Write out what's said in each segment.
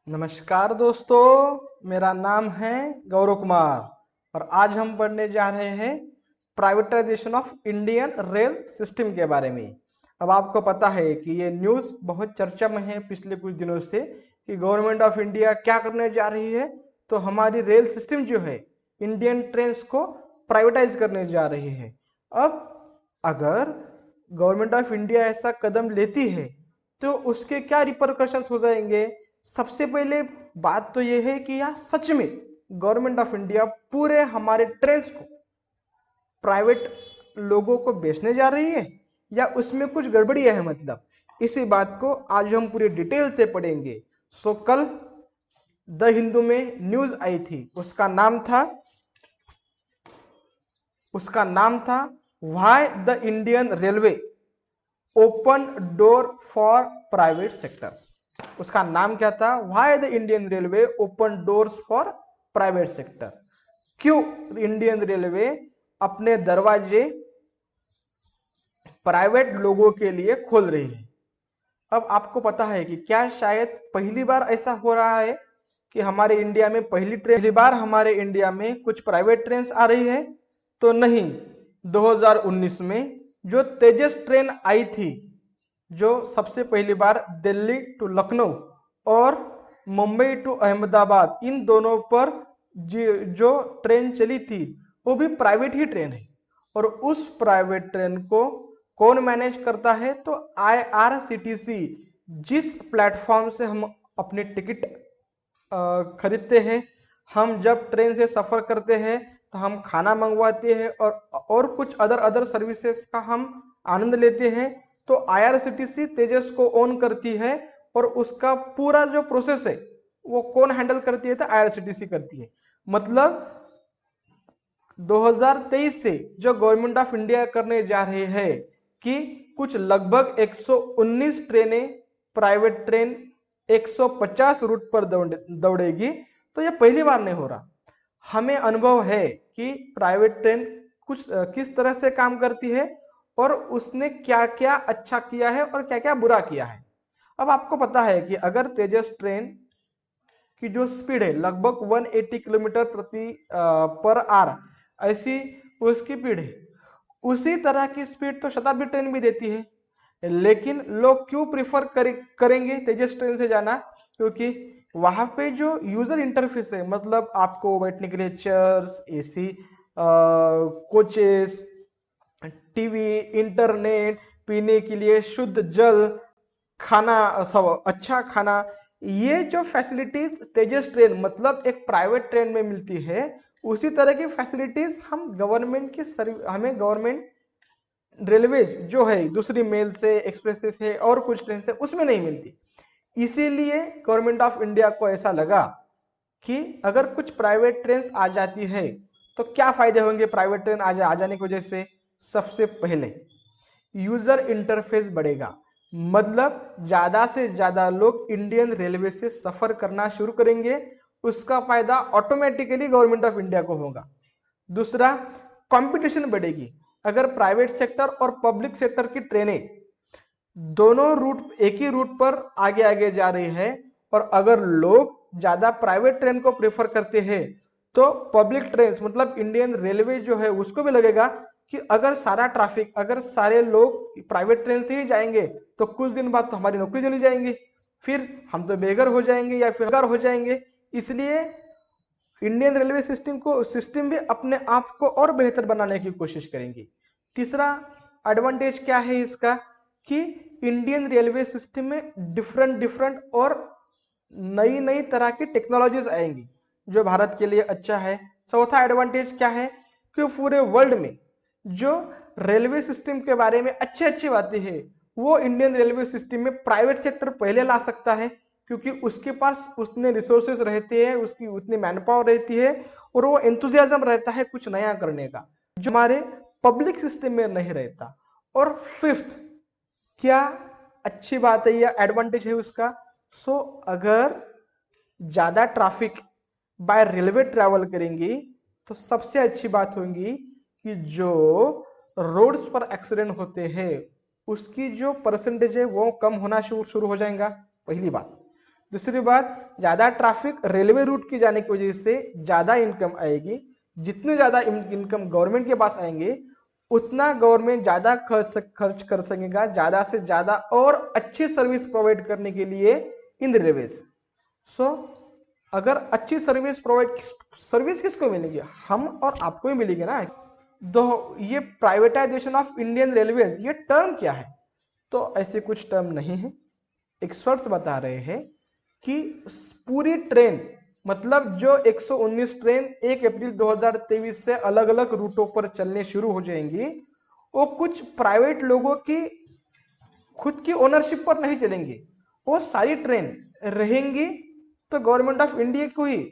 नमस्कार दोस्तों, मेरा नाम है गौरव कुमार और आज हम पढ़ने जा रहे हैं privatisation of Indian rail system के बारे में। अब आपको पता है कि ये न्यूज़ बहुत चर्चा में है पिछले कुछ दिनों से कि गवर्नमेंट ऑफ इंडिया क्या करने जा रही है। तो हमारी रेल सिस्टम जो है इंडियन ट्रेन्स को प्राइवेटाइज करने जा रही है। अब अगर गवर्नमेंट ऑफ इंडिया ऐसा कदम लेती है तो उसके क्या रिपरकशंस हो जाएंगे। सबसे पहले बात तो यह है कि यह सच में गवर्नमेंट ऑफ इंडिया पूरे हमारे ट्रेन्स को प्राइवेट लोगों को बेचने जा रही है या उसमें कुछ गड़बड़ियां है। मतलब इसी बात को आज हम पूरी डिटेल से पढ़ेंगे। सो कल द हिंदू में न्यूज आई थी, उसका नाम था why the Indian railway open door for private sectors. उसका नाम क्या था? Why the Indian railway open doors for private sector. क्यों इंडियन रेलवे अपने दरवाजे प्राइवेट लोगों के लिए खोल रही है। अब आपको पता है कि क्या शायद पहली बार ऐसा हो रहा है कि हमारे इंडिया में पहली बार हमारे इंडिया में कुछ प्राइवेट ट्रेन आ रही है? तो नहीं। 2019 में जो तेजस ट्रेन आई थी, जो सबसे पहली बार दिल्ली टू लखनऊ और मुंबई टू अहमदाबाद इन दोनों पर जो ट्रेन चली थी वो भी प्राइवेट ही ट्रेन है। और उस प्राइवेट ट्रेन को कौन मैनेज करता है? तो IRCTC। जिस प्लेटफॉर्म से हम अपनी टिकट खरीदते हैं, हम जब ट्रेन से सफर करते हैं तो हम खाना मंगवाते हैं और कुछ अदर सर्विसेज का हम आनंद लेते हैं। तो IRCTC तेजस को ओन करती है और उसका पूरा जो प्रोसेस है वो कौन हैंडल करती है? तो IRCTC करती है। मतलब 2023 से जो गवर्नमेंट ऑफ इंडिया करने जा रहे हैं कि कुछ लगभग 119 ट्रेनें, प्राइवेट ट्रेन 150 रूट पर दौड़ेगी। तो यह पहली बार नहीं हो रहा। हमें अनुभव है कि प्राइवेट ट्रेन कुछ किस तरह से काम करती है और उसने क्या क्या अच्छा किया है और क्या क्या बुरा किया है। अब आपको पता है कि अगर तेजस ट्रेन की जो स्पीड है लगभग 180 किलोमीटर प्रति पर आवर, ऐसी उसकी स्पीड है। उसी तरह की स्पीड तो शताब्दी ट्रेन भी देती है। लेकिन लोग क्यों प्रिफर करेंगे तेजस ट्रेन से जाना? क्योंकि वहां पे जो यूजर इंटरफेस है, मतलब आपको बैठने के लिए chairs, AC, coaches, TV, internet, पीने के लिए शुद्ध जल, खाना, सब अच्छा खाना, ये जो फैसिलिटीज तेजस ट्रेन मतलब एक प्राइवेट ट्रेन में मिलती है, उसी तरह की फैसिलिटीज हमें गवर्नमेंट रेलवेज जो है दूसरी मेल से, एक्सप्रेस से और कुछ ट्रेन से उसमें नहीं मिलती। इसीलिए गवर्नमेंट ऑफ इंडिया को ऐसा लगा कि अगर कुछ प्राइवेट ट्रेन आ जाती है तो क्या फायदे होंगे प्राइवेट ट्रेन आ जाने की वजह से। सबसे पहले यूजर इंटरफेस बढ़ेगा, मतलब ज्यादा से ज्यादा लोग इंडियन रेलवे से सफर करना शुरू करेंगे। उसका फायदा ऑटोमेटिकली गवर्नमेंट ऑफ इंडिया को होगा। दूसरा, कंपटीशन बढ़ेगी। अगर प्राइवेट सेक्टर और पब्लिक सेक्टर की ट्रेनें दोनों रूट एक ही रूट पर आगे आगे जा रही है और अगर लोग ज्यादा प्राइवेट ट्रेन को प्रेफर करते हैं तो पब्लिक ट्रेन मतलब इंडियन रेलवे जो है उसको भी लगेगा कि अगर सारा ट्रैफिक, अगर सारे लोग प्राइवेट ट्रेन से ही जाएंगे तो कुछ दिन बाद तो हमारी नौकरी चली जाएंगी, फिर हम तो बेघर हो जाएंगे या फिर बेघर हो जाएंगे। इसलिए इंडियन रेलवे सिस्टम भी अपने आप को और बेहतर बनाने की कोशिश करेंगी। तीसरा एडवांटेज क्या है इसका कि इंडियन रेलवे सिस्टम में डिफरेंट और नई नई तरह की टेक्नोलॉजीज आएंगी जो भारत के लिए अच्छा है। चौथा एडवांटेज क्या है कि पूरे वर्ल्ड में जो रेलवे सिस्टम के बारे में अच्छी अच्छी बातें हैं वो इंडियन रेलवे सिस्टम में प्राइवेट सेक्टर पहले ला सकता है, क्योंकि उसके पास उतने रिसोर्सेज रहते हैं, उसकी उतनी मैन पावर रहती है और वो एंथुजियाज्म रहता है कुछ नया करने का, जो हमारे पब्लिक सिस्टम में नहीं रहता। और फिफ्थ क्या अच्छी बात है या एडवांटेज है उसका, अगर ज्यादा ट्रैफिक बाय रेलवे ट्रैवल करेंगी तो सबसे अच्छी बात होगी कि जो रोड्स पर एक्सीडेंट होते हैं उसकी जो परसेंटेज है वो कम होना शुरू हो जाएगा, पहली बात। दूसरी बात, ज्यादा ट्रैफिक रेलवे रूट की जाने की वजह से ज्यादा इनकम आएगी। जितने ज्यादा इनकम गवर्नमेंट के पास आएंगे उतना गवर्नमेंट ज्यादा खर्च कर सकेगा, ज्यादा से ज्यादा और अच्छी सर्विस प्रोवाइड करने के लिए इन रेलवेज। सो अगर अच्छी सर्विस किसको मिलेगी? हम और आपको ही मिलेगी ना। दो, ये प्राइवेटाइजेशन ऑफ इंडियन रेलवेज ये टर्म क्या है? तो ऐसे कुछ टर्म नहीं है। एक्सपर्ट्स बता रहे हैं कि पूरी ट्रेन, मतलब जो 119 ट्रेन 1 अप्रैल 2023 से अलग अलग रूटों पर चलने शुरू हो जाएंगी, वो कुछ प्राइवेट लोगों की खुद की ओनरशिप पर नहीं चलेंगी। वो सारी ट्रेन रहेंगी तो गवर्नमेंट ऑफ इंडिया को ही।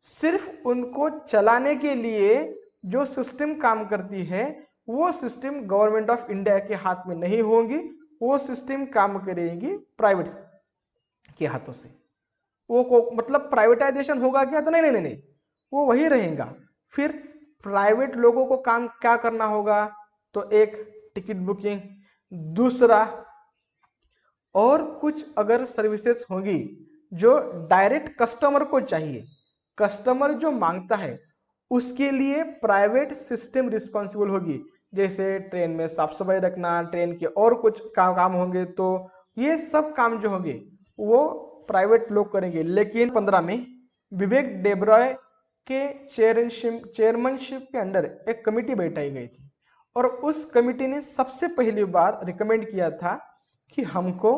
सिर्फ उनको चलाने के लिए जो सिस्टम काम करती है वो सिस्टम गवर्नमेंट ऑफ इंडिया के हाथ में नहीं होगी, वो सिस्टम काम करेगी प्राइवेट के हाथों से। वो को मतलब प्राइवेटाइजेशन होगा क्या? तो नहीं नहीं नहीं, वो वही रहेगा। फिर प्राइवेट लोगों को काम क्या करना होगा? तो एक, टिकट बुकिंग, दूसरा और कुछ अगर सर्विसेज होगी जो डायरेक्ट कस्टमर को चाहिए, कस्टमर जो मांगता है उसके लिए प्राइवेट सिस्टम रिस्पॉन्सिबल होगी। जैसे ट्रेन में साफ सफाई रखना, ट्रेन के और कुछ काम होंगे, तो ये सब काम जो होंगे वो प्राइवेट लोग करेंगे। लेकिन 15 में विवेक डेब्रॉय के चेयरमैनशिप के अंडर एक कमेटी बैठाई गई थी और उस कमेटी ने सबसे पहली बार रिकमेंड किया था कि हमको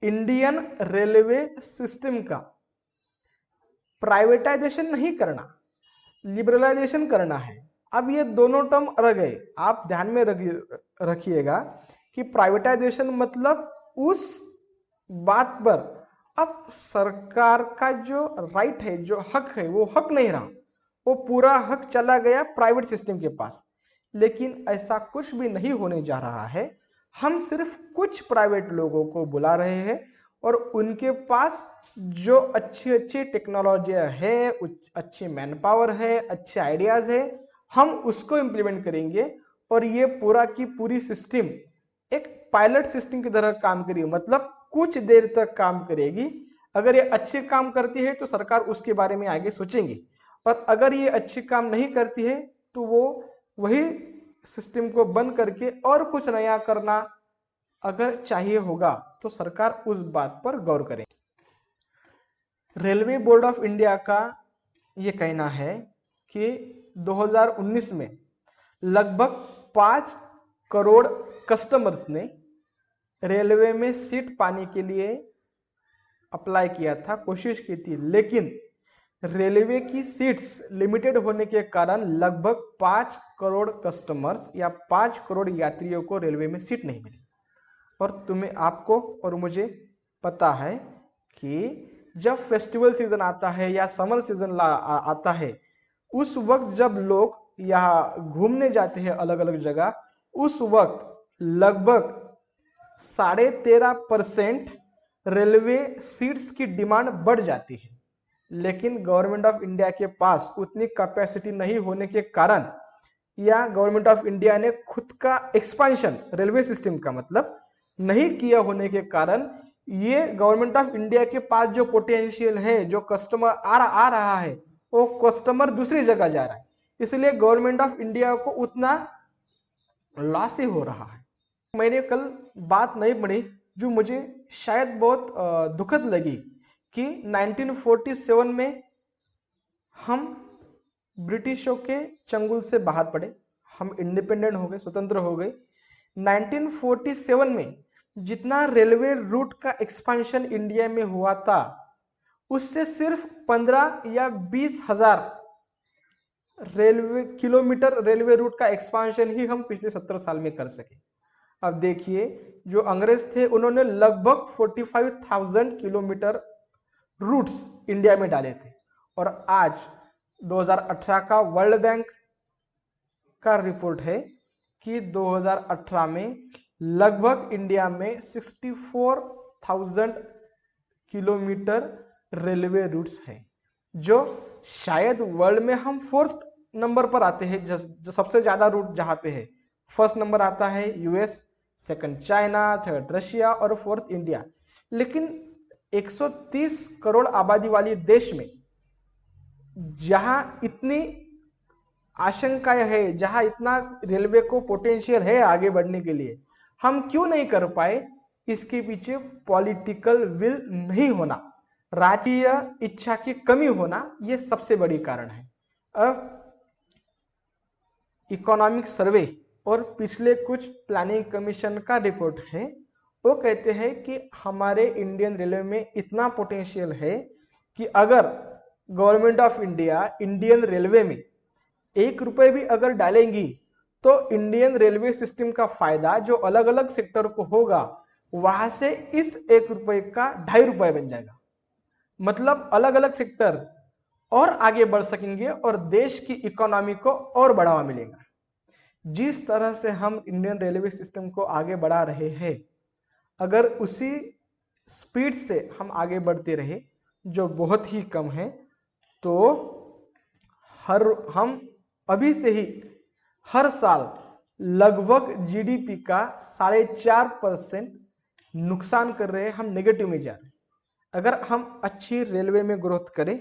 इंडियन रेलवे सिस्टम का प्राइवेटाइजेशन नहीं करना, लिबरलाइजेशन करना है। अब ये दोनों टर्म अलग है, आप ध्यान में रखिएगा कि प्राइवेटाइजेशन मतलब उस बात पर अब सरकार का जो राइट है, जो हक है, वो हक नहीं रहा, वो पूरा हक चला गया प्राइवेट सिस्टम के पास। लेकिन ऐसा कुछ भी नहीं होने जा रहा है। हम सिर्फ कुछ प्राइवेट लोगों को बुला रहे हैं और उनके पास जो अच्छी अच्छी टेक्नोलॉजियाँ है, अच्छी मैन पावर है, अच्छे आइडियाज है, हम उसको इम्प्लीमेंट करेंगे और ये पूरा की पूरी सिस्टम एक पायलट सिस्टम की तरह काम करेगी। मतलब कुछ देर तक काम करेगी। अगर ये अच्छे काम करती है तो सरकार उसके बारे में आगे सोचेंगे, और अगर ये अच्छे काम नहीं करती है तो वो वही सिस्टम को बंद करके और कुछ नया करना अगर चाहिए होगा तो सरकार उस बात पर गौर करे। रेलवे बोर्ड ऑफ इंडिया का ये कहना है कि 2019 में लगभग 5 करोड़ कस्टमर्स ने रेलवे में सीट पाने के लिए अप्लाई किया था, कोशिश की थी, लेकिन रेलवे की सीट्स लिमिटेड होने के कारण लगभग 5 करोड़ कस्टमर्स या 5 करोड़ यात्रियों को रेलवे में सीट नहीं मिली। और तुम्हें, आपको और मुझे पता है कि जब फेस्टिवल सीजन आता है या समर सीजन आता है, उस वक्त जब लोग यहाँ घूमने जाते हैं अलग अलग जगह, उस वक्त लगभग 13.5% रेलवे सीट्स की डिमांड बढ़ जाती है। लेकिन गवर्नमेंट ऑफ इंडिया के पास उतनी कैपेसिटी नहीं होने के कारण, या गवर्नमेंट ऑफ इंडिया ने खुद का एक्सपेंशन रेलवे सिस्टम का मतलब नहीं किया होने के कारण, ये गवर्नमेंट ऑफ इंडिया के पास जो पोटेंशियल है, जो कस्टमर आ रहा है, वो कस्टमर दूसरी जगह जा रहा है। इसलिए गवर्नमेंट ऑफ इंडिया को उतना लॉस ही हो रहा है। मैंने कल बात नहीं पढ़ी जो मुझे शायद बहुत दुखद लगी कि 1947 में हम ब्रिटिशों के चंगुल से बाहर पड़े, हम इंडिपेंडेंट हो गए, स्वतंत्र हो गए। 1947 में जितना रेलवे रूट का एक्सपेंशन इंडिया में हुआ था, उससे सिर्फ 15 या 20 हजार किलोमीटर रेलवे रूट का एक्सपेंशन ही हम पिछले 70 साल में कर सके। अब देखिए, जो अंग्रेज थे उन्होंने लगभग 45,000 किलोमीटर रूट्स इंडिया में डाले थे, और आज 2018 का वर्ल्ड बैंक का रिपोर्ट है कि 2018 में लगभग इंडिया में 64,000 किलोमीटर रेलवे रूट्स हैं, जो शायद वर्ल्ड में हम 4th नंबर पर आते हैं। जो सबसे ज्यादा रूट जहां पे है, फर्स्ट नंबर आता है US, second China, third Russia और 4th इंडिया। लेकिन 130 करोड़ आबादी वाली देश में, जहां इतनी आशंकाएं है, जहां इतना रेलवे को पोटेंशियल है आगे बढ़ने के लिए, हम क्यों नहीं कर पाए? इसके पीछे पॉलिटिकल विल नहीं होना, राजकीय इच्छा की कमी होना, यह सबसे बड़ी कारण है। अब इकोनॉमिक सर्वे और पिछले कुछ प्लानिंग कमीशन का रिपोर्ट है, वो कहते हैं कि हमारे इंडियन रेलवे में इतना पोटेंशियल है कि अगर government of India Indian railway में 1 रुपए भी अगर डालेंगी तो इंडियन रेलवे सिस्टम का फायदा जो अलग अलग सेक्टर को होगा, वहां से इस 1 रुपए का 2.5 रुपए बन जाएगा। मतलब अलग अलग सेक्टर और आगे बढ़ सकेंगे और देश की इकोनॉमी को और बढ़ावा मिलेगा। जिस तरह से हम इंडियन रेलवे सिस्टम को आगे बढ़ा रहे हैं, अगर उसी स्पीड से हम आगे बढ़ते रहे, जो बहुत ही कम है, तो हम अभी से ही हर साल लगभग जीडीपी का 4.5% नुकसान कर रहे हैं, हम नेगेटिव में जा रहे हैं। अगर हम अच्छी रेलवे में ग्रोथ करें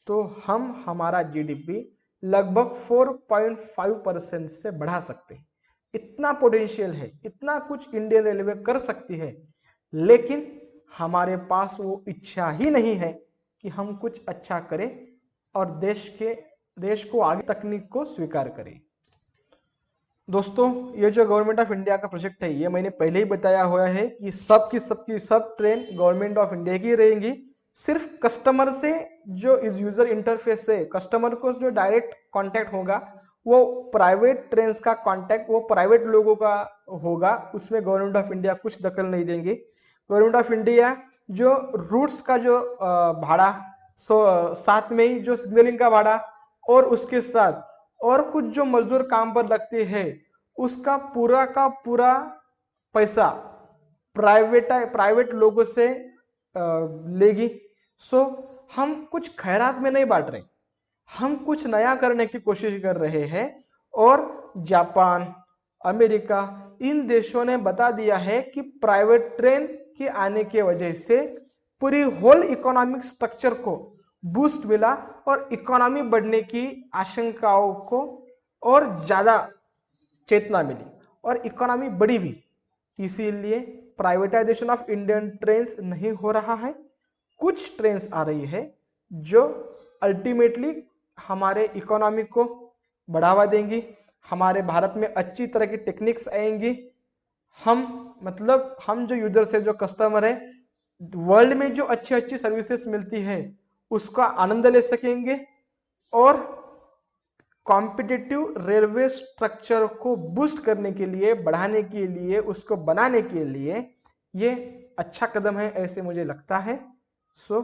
तो हम हमारा जीडीपी लगभग 4.5% से बढ़ा सकते हैं। इतना पोटेंशियल है, इतना कुछ इंडियन रेलवे कर सकती है, लेकिन हमारे पास वो इच्छा ही नहीं है कि हम कुछ अच्छा करें और देश को आगे तकनीक को स्वीकार करें। दोस्तों, ये जो गवर्नमेंट ऑफ इंडिया का प्रोजेक्ट है, ये मैंने पहले ही बताया हुआ है कि सब ट्रेन गवर्नमेंट ऑफ इंडिया की रहेंगी। सिर्फ कस्टमर से जो इस यूजर इंटरफेस से कस्टमर को जो डायरेक्ट कांटेक्ट होगा, वो प्राइवेट ट्रेन का कांटेक्ट वो प्राइवेट लोगों का होगा, उसमें गवर्नमेंट ऑफ इंडिया कुछ दखल नहीं देंगे। गवर्नमेंट ऑफ इंडिया जो रूट्स का जो भाड़ा, साथ में ही जो सिग्नलिंग का भाड़ा और उसके साथ और कुछ जो मजदूर काम पर लगते हैं, उसका पूरा का पूरा पैसा प्राइवेट लोगों से लेगी। सो हम कुछ खैरात में नहीं बांट रहे, हम कुछ नया करने की कोशिश कर रहे हैं। और जापान, अमेरिका, इन देशों ने बता दिया है कि प्राइवेट ट्रेन के आने के वजह से पूरी होल इकोनॉमिक स्ट्रक्चर को बूस्ट मिला और इकोनॉमी बढ़ने की आशंकाओं को और ज्यादा चेतना मिली और इकोनॉमी बढ़ी भी। इसीलिए प्राइवेटाइजेशन ऑफ इंडियन ट्रेन्स नहीं हो रहा है। कुछ ट्रेन्स आ रही है जो अल्टीमेटली हमारे इकोनॉमी को बढ़ावा देंगी, हमारे भारत में अच्छी तरह की टेक्निक्स आएंगी। हम जो यूजर से जो कस्टमर है, वर्ल्ड में जो अच्छी अच्छी सर्विसेज मिलती है उसका आनंद ले सकेंगे और कॉम्पिटिटिव रेलवे स्ट्रक्चर को बूस्ट करने के लिए, बढ़ाने के लिए, उसको बनाने के लिए ये अच्छा कदम है, ऐसे मुझे लगता है। So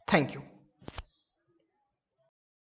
thank you.